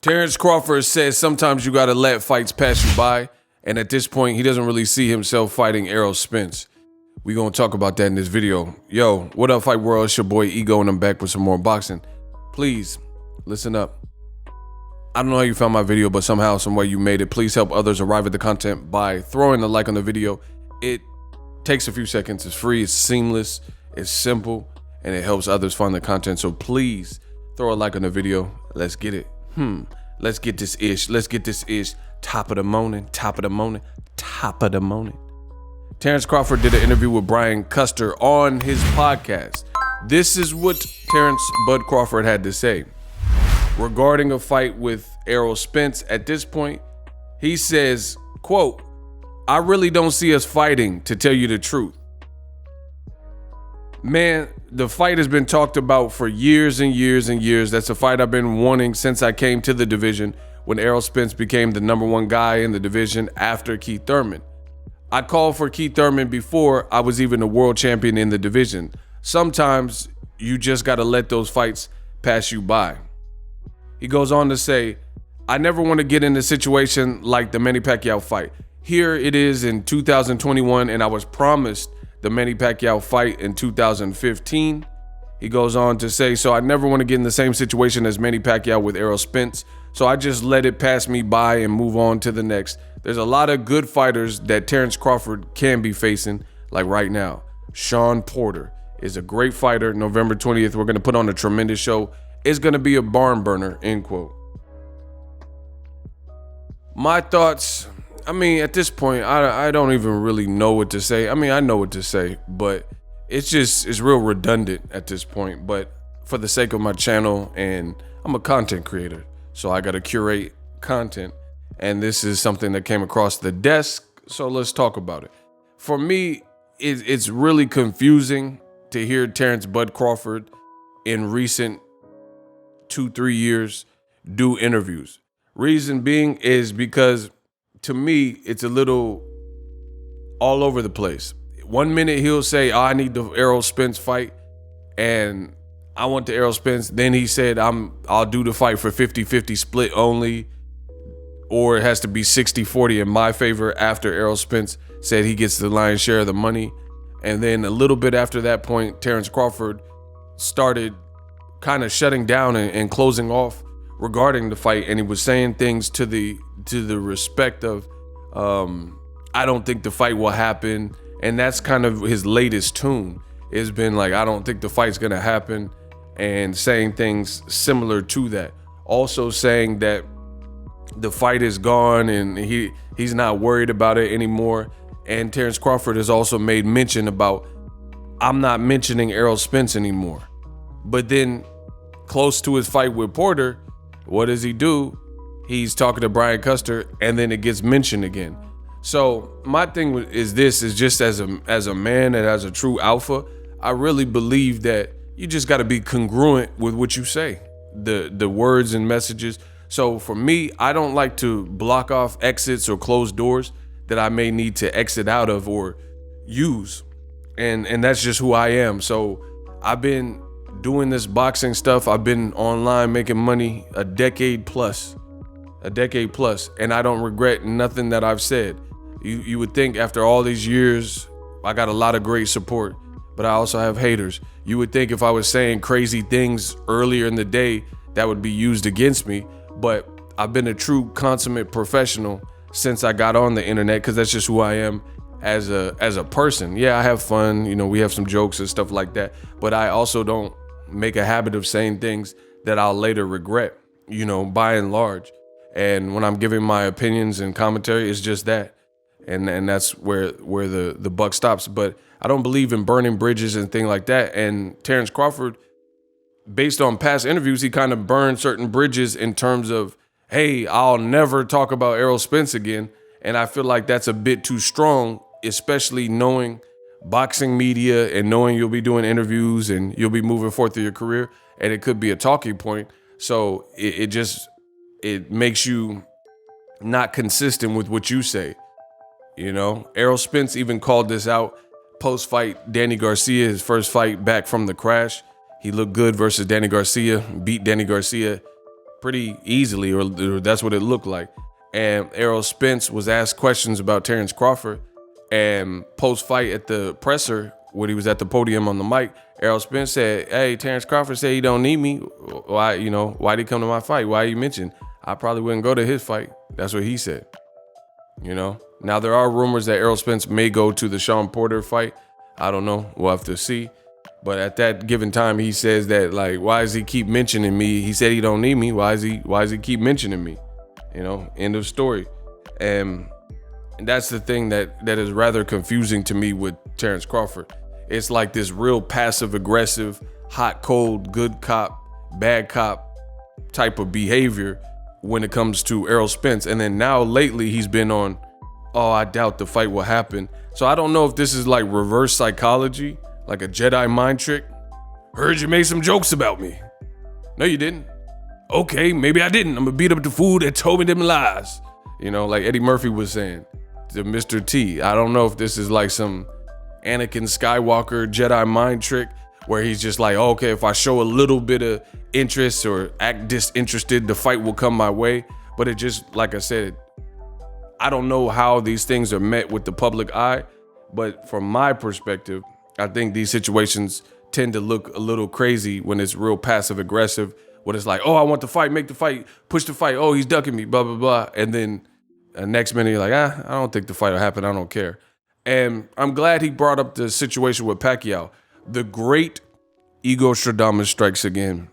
Terence Crawford says sometimes you got to let fights pass you by, and at this point, he doesn't really see himself fighting Errol Spence. We're going to talk about that in this video. Yo, what up, Fight World? It's your boy Ego, and I'm back with some more boxing. Please, listen up. I don't know how you found my video, but somehow, some way you made it. Please help others arrive at the content by throwing a like on the video. It takes a few seconds. It's free, it's seamless, it's simple, and it helps others find the content. So please throw a like on the video. Let's get it. Let's get this ish. Let's get this ish. Top of the morning. Terence Crawford did an interview with Brian Custer on his podcast. This is what Terence Bud Crawford had to say regarding a fight with Errol Spence. At this point, he says, quote, "I really don't see us fighting, to tell you the truth. Man, the fight has been talked about for years and years and years. That's a fight I've been wanting since I came to the division when Errol Spence became the #1 guy in the division after Keith Thurman. I called for Keith Thurman before I was even a world champion in the division. Sometimes you just got to let those fights pass you by." He goes on to say, "I never want to get in a situation like the Manny Pacquiao fight. Here it is in 2021, and I was promised the Manny Pacquiao fight in 2015. He goes on to say, "So I never want to get in the same situation as Manny Pacquiao with Errol Spence. So I just let it pass me by and move on to the next. There's a lot of good fighters that Terence Crawford can be facing, like right now. Shawn Porter is a great fighter. November 20th, we're going to put on a tremendous show. It's going to be a barn burner," end quote. My thoughts, at this point, I don't even really know what to say. I know what to say, but it's real redundant at this point. But for the sake of my channel, and I'm a content creator, so I got to curate content. And this is something that came across the desk, so let's talk about it. For me, it's really confusing to hear Terence Bud Crawford in recent 2-3 years do interviews. Reason being is because, to me, it's a little all over the place. One minute he'll say, I need the Errol Spence fight, and I want the Errol Spence. Then he said, I'll do the fight for 50-50 split only, or it has to be 60-40 in my favor after Errol Spence said he gets the lion's share of the money. And then a little bit after that point, Terence Crawford started kind of shutting down and closing off regarding the fight, and he was saying things to the respect of, I don't think the fight will happen. And that's kind of his latest tune. It's been like, I don't think the fight's gonna happen, and saying things similar to that. Also saying that the fight is gone and he's not worried about it anymore. And Terence Crawford has also made mention about, I'm not mentioning Errol Spence anymore. But then close to his fight with Porter, what does he do? He's talking to Brian Custer, and then it gets mentioned again. So my thing is just as a man and as a true alpha, I really believe that you just got to be congruent with what you say, the words and messages. So for me, I don't like to block off exits or close doors that I may need to exit out of or use. And that's just who I am. So I've been doing this boxing stuff. I've been online making money a decade plus, and I don't regret nothing that I've said. You would think after all these years, I got a lot of great support, but I also have haters. You would think if I was saying crazy things earlier in the day, that would be used against me. But I've been a true consummate professional since I got on the internet, because that's just who I am as a person. Yeah, I have fun. We have some jokes and stuff like that, but I also don't make a habit of saying things that I'll later regret, by and large. And when I'm giving my opinions and commentary, it's just that. And that's where the buck stops. But I don't believe in burning bridges and things like that. And Terence Crawford, based on past interviews, he kind of burned certain bridges in terms of, hey, I'll never talk about Errol Spence again. And I feel like that's a bit too strong, especially knowing boxing media and knowing you'll be doing interviews and you'll be moving forth through your career, and it could be a talking point. So it makes you not consistent with what you say. Errol Spence even called this out post-fight Danny Garcia, his first fight back from the crash. He looked good versus Danny Garcia, beat Danny Garcia pretty easily, or that's what it looked like. And Errol Spence was asked questions about Terence Crawford, and post-fight at the presser, when he was at the podium on the mic, Errol Spence said, "Hey, Terence Crawford said he don't need me. Why'd he come to my fight? Why you mention? I probably wouldn't go to his fight." That's what he said. Now there are rumors that Errol Spence may go to the Shawn Porter fight. I don't know. We'll have to see. But at that given time, he says that, like, why does he keep mentioning me? He said he don't need me. Why does he keep mentioning me? End of story. And that's the thing that is rather confusing to me with Terence Crawford. It's like this real passive aggressive, hot, cold, good cop, bad cop type of behavior when it comes to Errol Spence. And then now lately he's been on, "Oh, I doubt the fight will happen." So I don't know if this is like reverse psychology, like a Jedi mind trick. "Heard you made some jokes about me." "No, you didn't." "Okay, maybe I didn't. I'm gonna beat up the fool that told me them lies." Like Eddie Murphy was saying to Mr. T. I don't know if this is like some Anakin Skywalker Jedi mind trick where he's just like, okay, if I show a little bit of interest or act disinterested, the fight will come my way. But it just, like I said, I don't know how these things are met with the public eye. But from my perspective, I think these situations tend to look a little crazy when it's real passive aggressive, when it's like, "Oh, I want the fight, make the fight, push the fight. Oh, he's ducking me, blah, blah, blah." And then next minute you're like, I don't think the fight will happen. I don't care. And I'm glad he brought up the situation with Pacquiao. The great Ego Stradamus strikes again.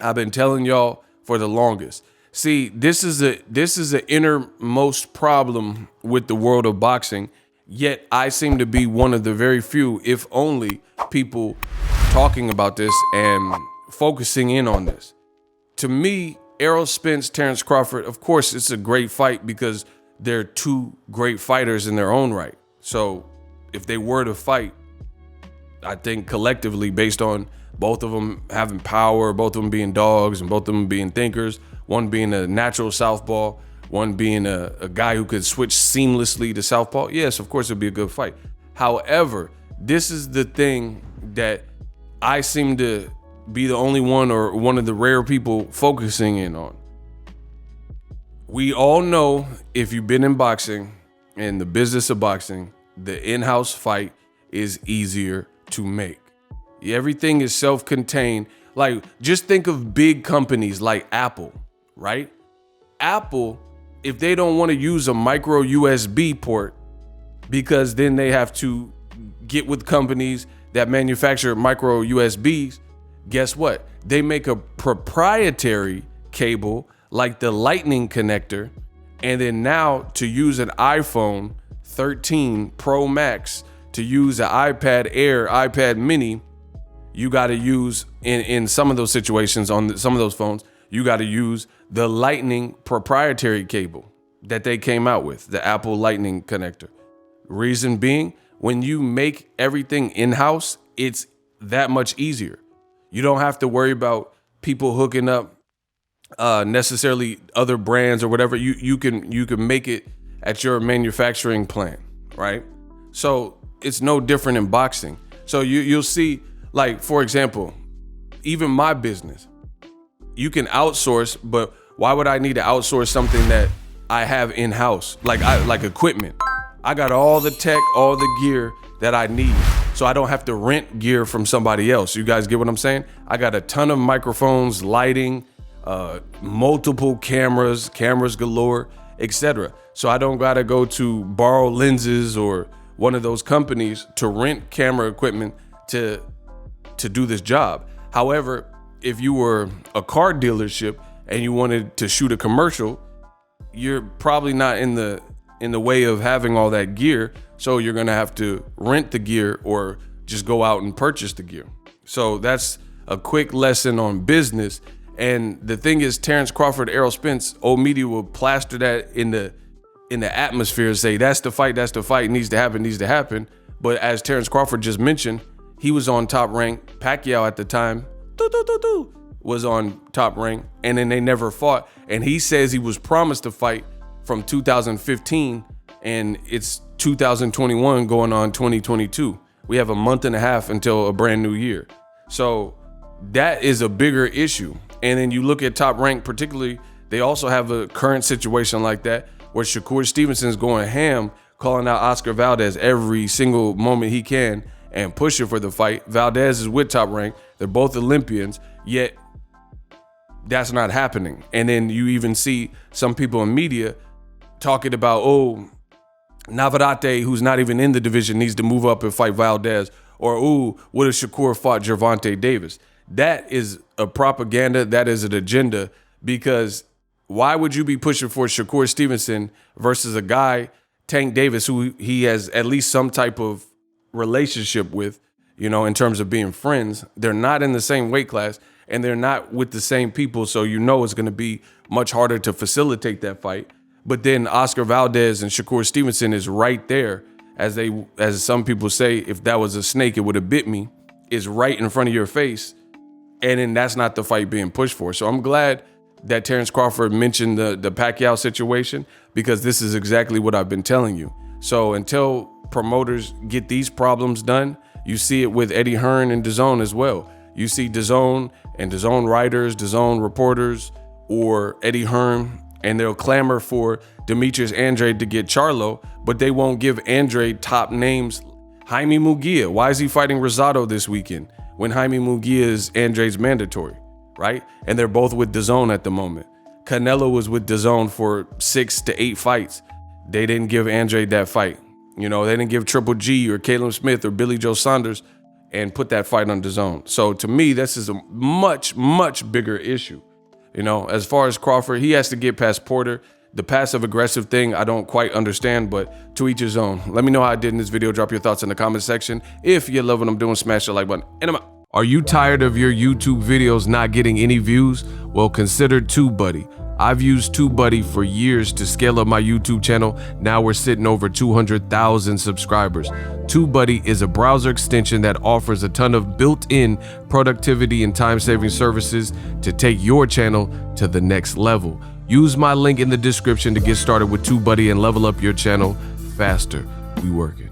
I've been telling y'all for the longest. See, this is an innermost problem with the world of boxing. Yet I seem to be one of the very few, if only, people talking about this and focusing in on this. To me, Errol Spence, Terence Crawford, of course, it's a great fight because they're two great fighters in their own right. So if they were to fight, I think collectively, based on both of them having power, both of them being dogs, and both of them being thinkers, one being a natural southpaw, one being a guy who could switch seamlessly to southpaw, yes, of course, it'd be a good fight. However, this is the thing that I seem to be the only one, or one of the rare people, focusing in on. We all know, if you've been in boxing, in the business of boxing, the in-house fight is easier to make. Everything is self-contained. Like, just think of big companies like Apple, right? Apple, if they don't want to use a micro USB port, because then they have to get with companies that manufacture micro USBs, guess what? They make a proprietary cable like the Lightning connector. And then now to use an iPhone 13 Pro Max, to use an iPad Air, iPad Mini, you got to use, in some of those situations on some of those phones, you got to use the Lightning proprietary cable that they came out with, the Apple Lightning connector. Reason being, when you make everything in-house, it's that much easier. You don't have to worry about people hooking up necessarily other brands or whatever. You can make it at your manufacturing plant, right? So it's no different in boxing. So you'll see, like, for example, even my business, you can outsource, but why would I need to outsource something that I have in-house? Like equipment. I got all the tech, all the gear that I need, so I don't have to rent gear from somebody else. You guys get what I'm saying? I got a ton of microphones, lighting, multiple cameras galore, etc. So I don't gotta go to borrow lenses or one of those companies to rent camera equipment to do this job. However, if you were a car dealership and you wanted to shoot a commercial, you're probably not in the way of having all that gear, so you're gonna have to rent the gear or just go out and purchase the gear. So that's a quick lesson on business. And the thing is, Terence Crawford, Errol Spence, old media will plaster that in the atmosphere and say, that's the fight, needs to happen. But as Terence Crawford just mentioned, he was on Top Rank. Pacquiao at the time was on Top Rank, and then they never fought. And he says he was promised a fight from 2015, and it's 2021 going on 2022. We have a month and a half until a brand new year. So that is a bigger issue. And then you look at Top Rank particularly, they also have a current situation like that where Shakur Stevenson's going ham, calling out Oscar Valdez every single moment he can and pushing for the fight. Valdez is with Top Rank. They're both Olympians, yet that's not happening. And then you even see some people in media talking about, oh, Navarrete, who's not even in the division, needs to move up and fight Valdez. Or, ooh, what if Shakur fought Gervonta Davis? That is a propaganda. That is an agenda, because why would you be pushing for Shakur Stevenson versus a guy, Tank Davis, who he has at least some type of relationship with, you know, in terms of being friends? They're not in the same weight class and they're not with the same people. So, you know, it's going to be much harder to facilitate that fight. But then Oscar Valdez and Shakur Stevenson is right there. As some people say, if that was a snake, it would have bit me, is right in front of your face. And then that's not the fight being pushed for. So I'm glad that Terence Crawford mentioned the Pacquiao situation, because this is exactly what I've been telling you. So until promoters get these problems done, you see it with Eddie Hearn and DAZN as well. You see DAZN and DAZN writers, DAZN reporters, or Eddie Hearn, and they'll clamor for Demetrius Andrade to get Charlo, but they won't give Andrade top names. Jaime Munguia, why is he fighting Rosado this weekend when Jaime Munguia is Andrade's mandatory, right? And they're both with DAZN at the moment. Canelo was with DAZN for 6 to 8 fights. They didn't give Andrade that fight. You know, they didn't give Triple G or Caleb Smith or Billy Joe Saunders and put that fight on DAZN. So to me, this is a much, much bigger issue. You know, as far as Crawford, he has to get past Porter. The passive aggressive thing, I don't quite understand, but to each his own. Let me know how I did in this video. Drop your thoughts in the comment section. If you love what I'm doing, smash the like button. And I'm out. Are you tired of your YouTube videos not getting any views? Well, consider TubeBuddy. I've used TubeBuddy for years to scale up my YouTube channel. Now we're sitting over 200,000 subscribers. TubeBuddy is a browser extension that offers a ton of built-in productivity and time-saving services to take your channel to the next level. Use my link in the description to get started with TubeBuddy and level up your channel faster. We working.